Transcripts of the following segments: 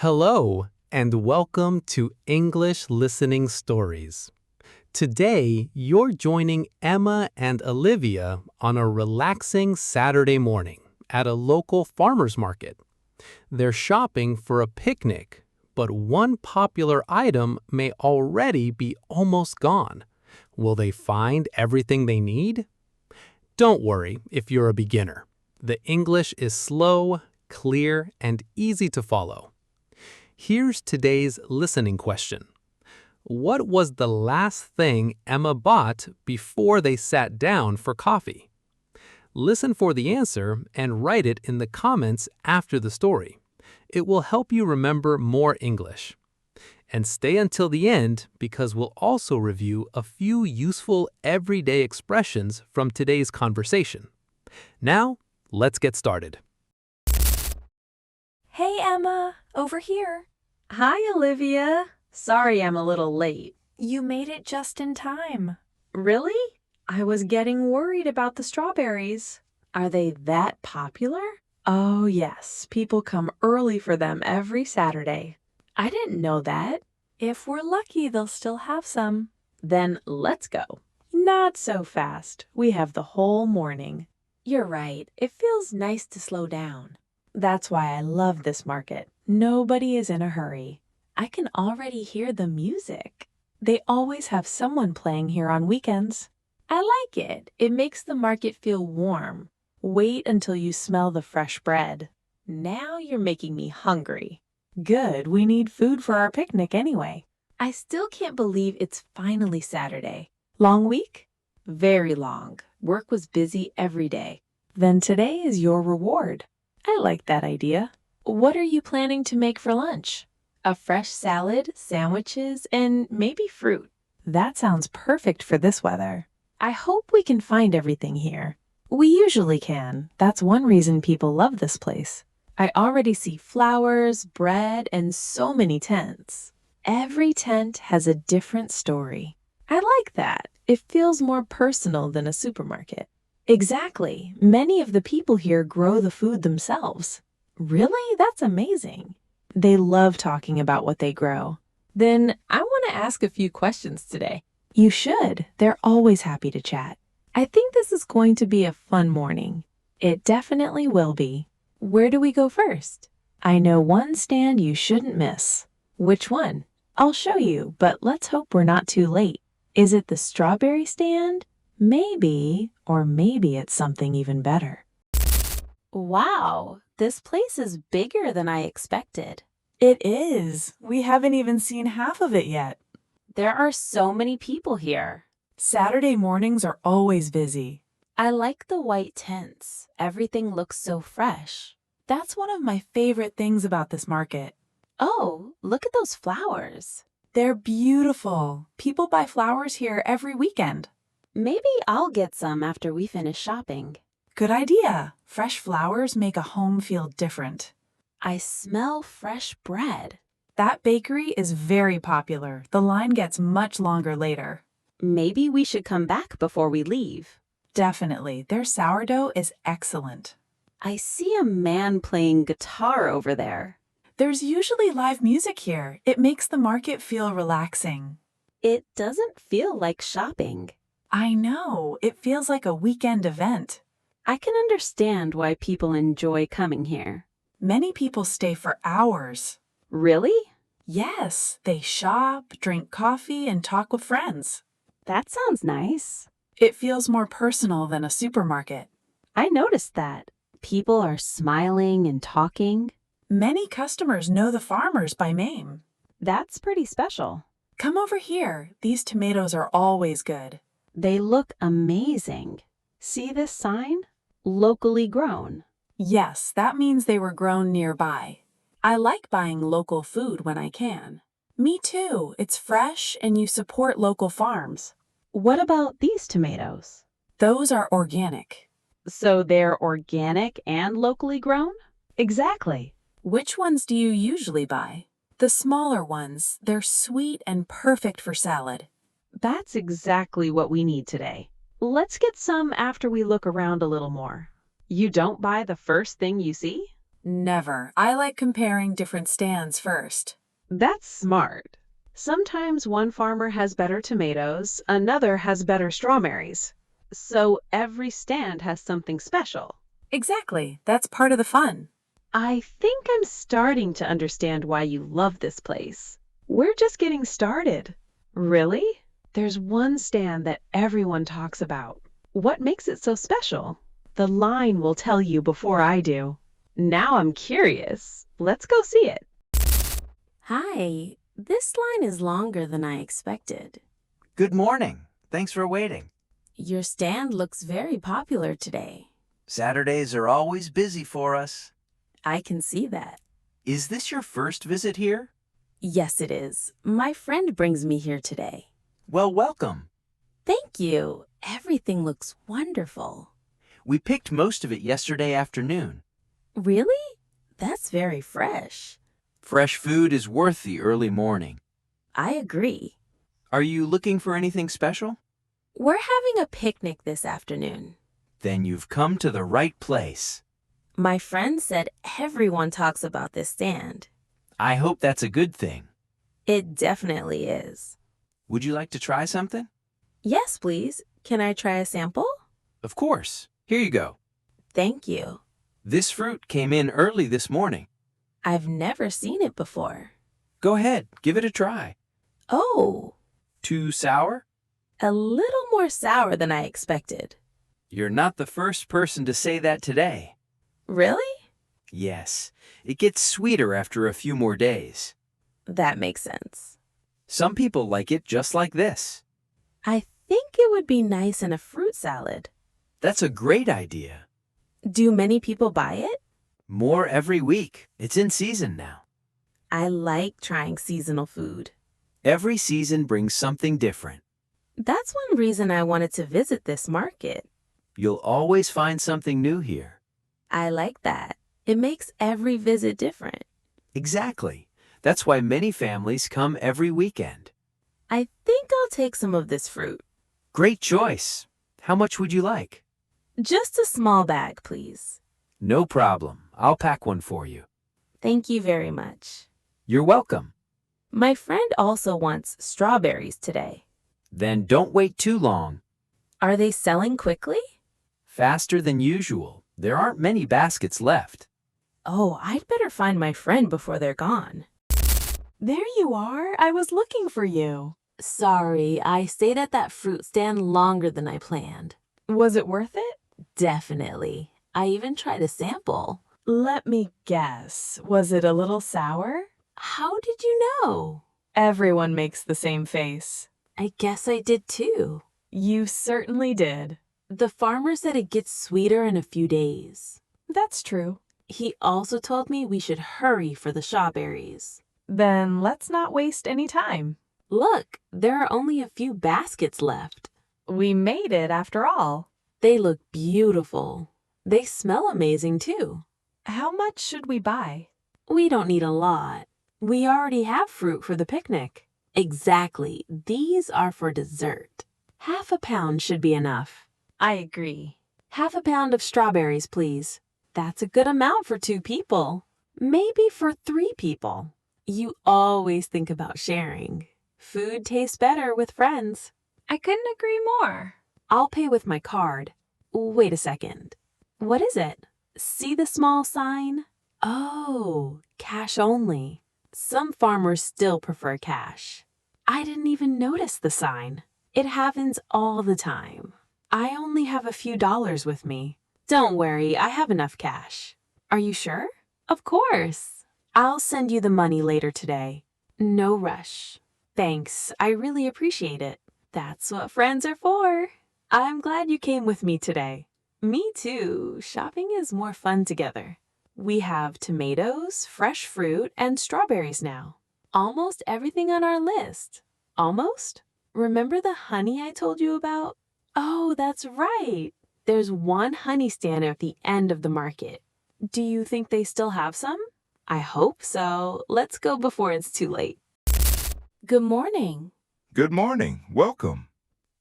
Hello, and welcome to English Listening Stories. Today, you're joining Emma and Olivia on a relaxing Saturday morning at a local farmer's market. They're shopping for a picnic, but one popular item may already be almost gone. Will they find everything they need? Don't worry if you're a beginner. The English is slow, clear, and easy to follow. Here's today's listening question. What was the last thing Emma bought before they sat down for coffee? Listen for the answer and write it in the comments after the story. It will help you remember more English. And stay until the end because we'll also review a few useful everyday expressions from today's conversation. Now, let's get started. Hey, Emma, over here. Hi, Olivia. Sorry I'm a little late. You made it just in time. Really? I was getting worried about the strawberries. Are they that popular? Oh, yes. People come early for them every Saturday. I didn't know that. If we're lucky, they'll still have some. Then let's go. Not so fast. We have the whole morning. You're right. It feels nice to slow down. That's why I love this market. Nobody is in a hurry. I can already hear the music. They always have someone playing here on weekends. I like it. It makes the market feel warm. Wait until you smell the fresh bread. Now you're making me hungry. Good, we need food for our picnic anyway. I still can't believe it's finally Saturday. Long week? Very long. Work was busy every day. Then today is your reward. I like that idea. What are you planning to make for lunch? A fresh salad, sandwiches, and maybe fruit. That sounds perfect for this weather. I hope we can find everything here. We usually can. That's one reason people love this place. I already see flowers, bread, and so many tents. Every tent has a different story. I like that. It feels more personal than a supermarket. Exactly. Many of the people here grow the food themselves. Really? That's amazing. They love talking about what they grow. Then I want to ask a few questions today. You should. They're always happy to chat. I think this is going to be a fun morning. It definitely will be. Where do we go first? I know one stand you shouldn't miss. Which one? I'll show you, but let's hope we're not too late. Is it the strawberry stand? Maybe, or maybe it's something even better. Wow, this place is bigger than I expected. It is. We haven't even seen half of it yet. There are so many people here. Saturday mornings are always busy. I like the white tents. Everything looks so fresh. That's one of my favorite things about this market. Oh, look at those flowers. They're beautiful. People buy flowers here every weekend. Maybe I'll get some after we finish shopping. Good idea. Fresh flowers make a home feel different. I smell fresh bread. That bakery is very popular. The line gets much longer later. Maybe we should come back before we leave. Definitely. Their sourdough is excellent. I see a man playing guitar over there. There's usually live music here. It makes the market feel relaxing. It doesn't feel like shopping. I know. It feels like a weekend event. I can understand why people enjoy coming here. Many people stay for hours. Really? Yes, they shop, drink coffee, and talk with friends. That sounds nice. It feels more personal than a supermarket. I noticed that. People are smiling and talking. Many customers know the farmers by name. That's pretty special. Come over here. These tomatoes are always good. They look amazing. See this sign? Locally grown. Yes, that means they were grown nearby. I like buying local food when I can. Me too. It's fresh and you support local farms. What about these tomatoes? Those are organic. So they're organic and locally grown? Exactly. Which ones do you usually buy? The smaller ones. They're sweet and perfect for salad. That's exactly what we need today. Let's get some after we look around a little more. You don't buy the first thing you see? Never. I like comparing different stands first. That's smart. Sometimes one farmer has better tomatoes, another has better strawberries. So every stand has something special. Exactly. That's part of the fun. I think I'm starting to understand why you love this place. We're just getting started. Really? There's one stand that everyone talks about. What makes it so special? The line will tell you before I do. Now I'm curious. Let's go see it. Hi. This line is longer than I expected. Good morning. Thanks for waiting. Your stand looks very popular today. Saturdays are always busy for us. I can see that. Is this your first visit here? Yes, it is. My friend brings me here today. Well, welcome. Thank you. Everything looks wonderful. We picked most of it yesterday afternoon. Really? That's very fresh. Fresh food is worth the early morning. I agree. Are you looking for anything special? We're having a picnic this afternoon. Then you've come to the right place. My friend said everyone talks about this stand. I hope that's a good thing. It definitely is. Would you like to try something? Yes, please. Can I try a sample? Of course. Here you go. Thank you. This fruit came in early this morning. I've never seen it before. Go ahead, give it a try. Oh, Too sour? a little more sour than I expected. You're not the first person to say that today. Really? Yes, it gets sweeter after a few more days. That makes sense. Some people like it just like this. I think it would be nice in a fruit salad. That's a great idea. Do many people buy it? More every week. It's in season now. I like trying seasonal food. Every season brings something different. That's one reason I wanted to visit this market. You'll always find something new here. I like that. It makes every visit different. Exactly. That's why many families come every weekend. I think I'll take some of this fruit. Great choice. How much would you like? Just a small bag, please. No problem. I'll pack one for you. Thank you very much. You're welcome. My friend also wants strawberries today. Then don't wait too long. Are they selling quickly? Faster than usual. There aren't many baskets left. Oh, I'd better find my friend before they're gone. There you are. I was looking for you. Sorry, I stayed at that fruit stand longer than I planned. Was it worth it? Definitely. I even tried a sample. Let me guess. Was it a little sour? How did you know? Everyone makes the same face. I guess I did too. You certainly did. The farmer said it gets sweeter in a few days. That's true. He also told me we should hurry for the strawberries. Then let's not waste any time. Look, there are only a few baskets left. We made it after all. They look beautiful. They smell amazing too. How much should we buy? We don't need a lot. We already have fruit for the picnic. Exactly. These are for dessert. Half a pound should be enough. I agree. Half a pound of strawberries, please. That's a good amount for 2 people. Maybe for 3 people. You always think about sharing. Food tastes better with friends. I couldn't agree more. I'll pay with my card. Wait a second. What is it? See the small sign? Oh, cash only. Some farmers still prefer cash. I didn't even notice the sign. It happens all the time. I only have a few dollars with me. Don't worry, I have enough cash. Are you sure? Of course. I'll send you the money later today. No rush. Thanks, I really appreciate it. That's what friends are for. I'm glad you came with me today. Me too. Shopping is more fun together. We have tomatoes, fresh fruit, and strawberries now. Almost everything on our list. Almost? Remember the honey I told you about? Oh, that's right. There's one honey stand at the end of the market. Do you think they still have some? I hope so. Let's go before it's too late. Good morning. Good morning. Welcome.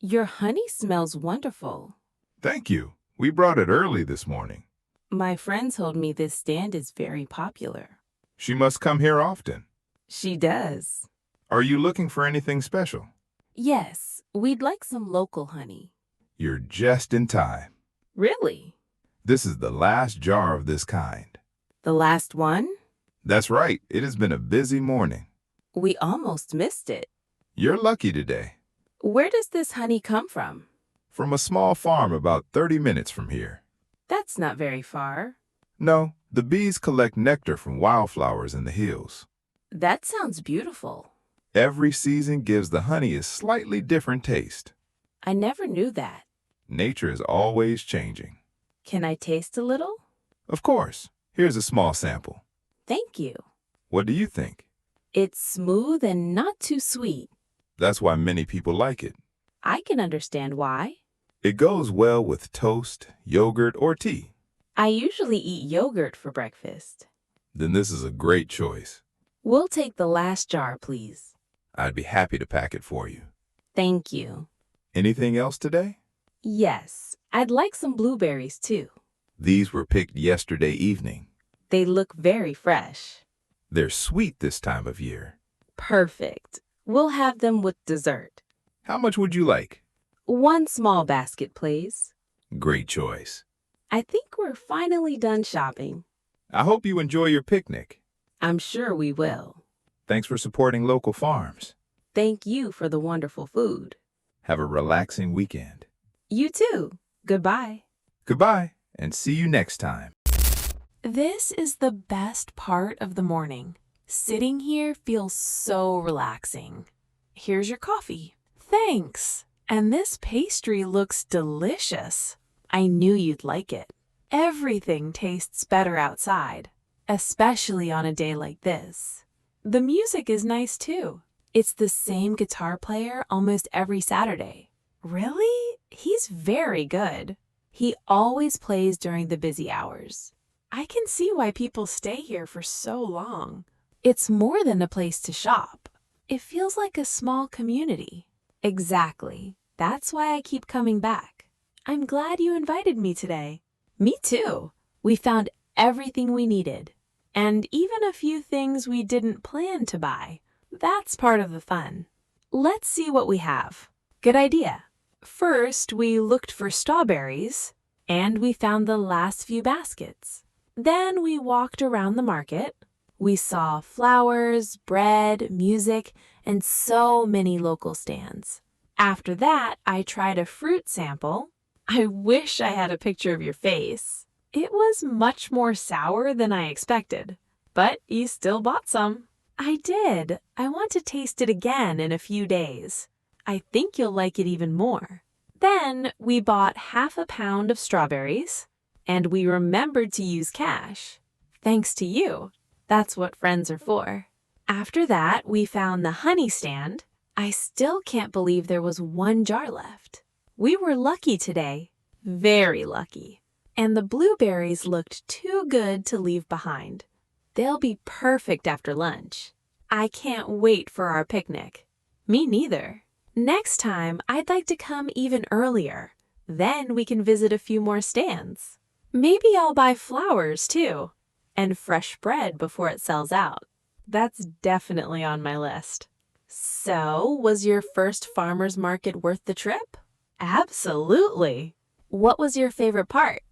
Your honey smells wonderful. Thank you. We brought it early this morning. My friend told me this stand is very popular. She must come here often. She does. Are you looking for anything special? Yes, we'd like some local honey. You're just in time. Really? This is the last jar of this kind. The last one? That's right. It has been a busy morning. We almost missed it. You're lucky today. Where does this honey come from? From a small farm about 30 minutes from here. That's not very far. No, the bees collect nectar from wildflowers in the hills. That sounds beautiful. Every season gives the honey a slightly different taste. I never knew that. Nature is always changing. Can I taste a little? Of course. Here's a small sample. Thank you. What do you think? It's smooth and not too sweet. That's why many people like it. I can understand why. It goes well with toast, yogurt, or tea. I usually eat yogurt for breakfast. Then this is a great choice. We'll take the last jar, please. I'd be happy to pack it for you. Thank you. Anything else today? Yes, I'd like some blueberries too. These were picked yesterday evening. They look very fresh. They're sweet this time of year. Perfect. We'll have them with dessert. How much would you like? One small basket, please. Great choice. I think we're finally done shopping. I hope you enjoy your picnic. I'm sure we will. Thanks for supporting local farms. Thank you for the wonderful food. Have a relaxing weekend. You too. Goodbye. Goodbye, and see you next time. This is the best part of the morning. Sitting here feels so relaxing. Here's your coffee. Thanks. And this pastry looks delicious. I knew you'd like it. Everything tastes better outside, especially on a day like this. The music is nice too. It's the same guitar player almost every Saturday. Really? He's very good. He always plays during the busy hours. I can see why people stay here for so long. It's more than a place to shop. It feels like a small community. Exactly. That's why I keep coming back. I'm glad you invited me today. Me too. We found everything we needed. And even a few things we didn't plan to buy. That's part of the fun. Let's see what we have. Good idea. First, we looked for strawberries, and we found the last few baskets. Then we walked around the market. We saw flowers, bread, music, and so many local stands. After that, I tried a fruit sample. I wish I had a picture of your face. It was much more sour than I expected, but you still bought some. I did. I want to taste it again in a few days. I think you'll like it even more. Then we bought half a pound of strawberries, and we remembered to use cash. Thanks to you. That's what friends are for. After that, we found the honey stand. I still can't believe there was one jar left. We were lucky today. Very lucky. And the blueberries looked too good to leave behind. They'll be perfect after lunch. I can't wait for our picnic. Me neither. Next time, I'd like to come even earlier. Then we can visit a few more stands. Maybe I'll buy flowers too. And fresh bread before it sells out. That's definitely on my list. So, was your first farmer's market worth the trip? Absolutely. What was your favorite part?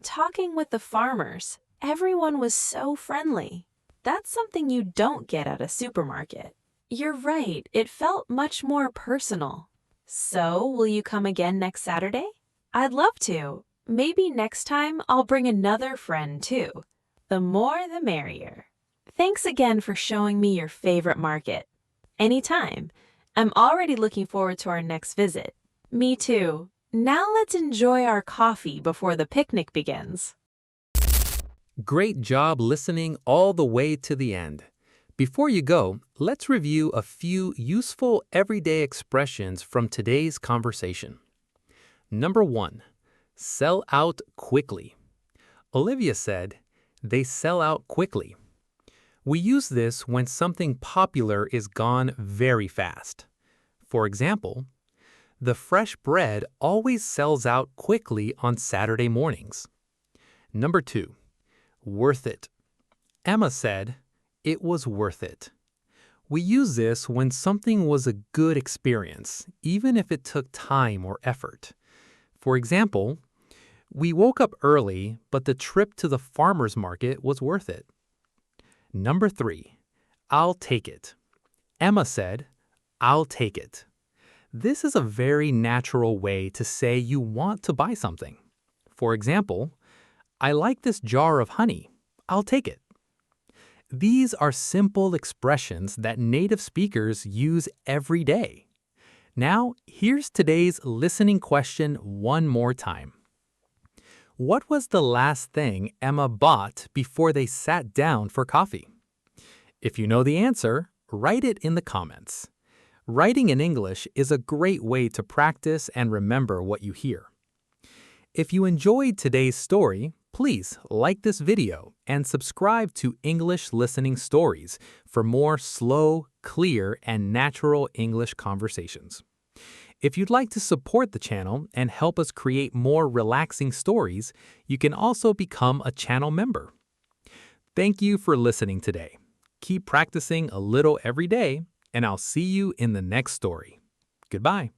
Talking with the farmers. Everyone was so friendly. That's something you don't get at a supermarket. You're right, it felt much more personal. So, will you come again next Saturday? I'd love to. Maybe next time I'll bring another friend too. The more the merrier. Thanks again for showing me your favorite market. Anytime. I'm already looking forward to our next visit. Me too. Now let's enjoy our coffee before the picnic begins. Great job listening all the way to the end. Before you go, let's review a few useful everyday expressions from today's conversation. Number 1, sell out quickly. Olivia said, "They sell out quickly." We use this when something popular is gone very fast. For example, the fresh bread always sells out quickly on Saturday mornings. Number 2, worth it. Emma said, "It was worth it." We use this when something was a good experience, even if it took time or effort. For example, we woke up early, but the trip to the farmer's market was worth it. Number 3, I'll take it. Emma said, "I'll take it." This is a very natural way to say you want to buy something. For example, "I like this jar of honey. I'll take it." These are simple expressions that native speakers use every day. Now, here's today's listening question one more time. What was the last thing Emma bought before they sat down for coffee? If you know the answer, write it in the comments. Writing in English is a great way to practice and remember what you hear. If you enjoyed today's story, please like this video and subscribe to English Listening Stories for more slow, clear, and natural English conversations. If you'd like to support the channel and help us create more relaxing stories, you can also become a channel member. Thank you for listening today. Keep practicing a little every day, and I'll see you in the next story. Goodbye.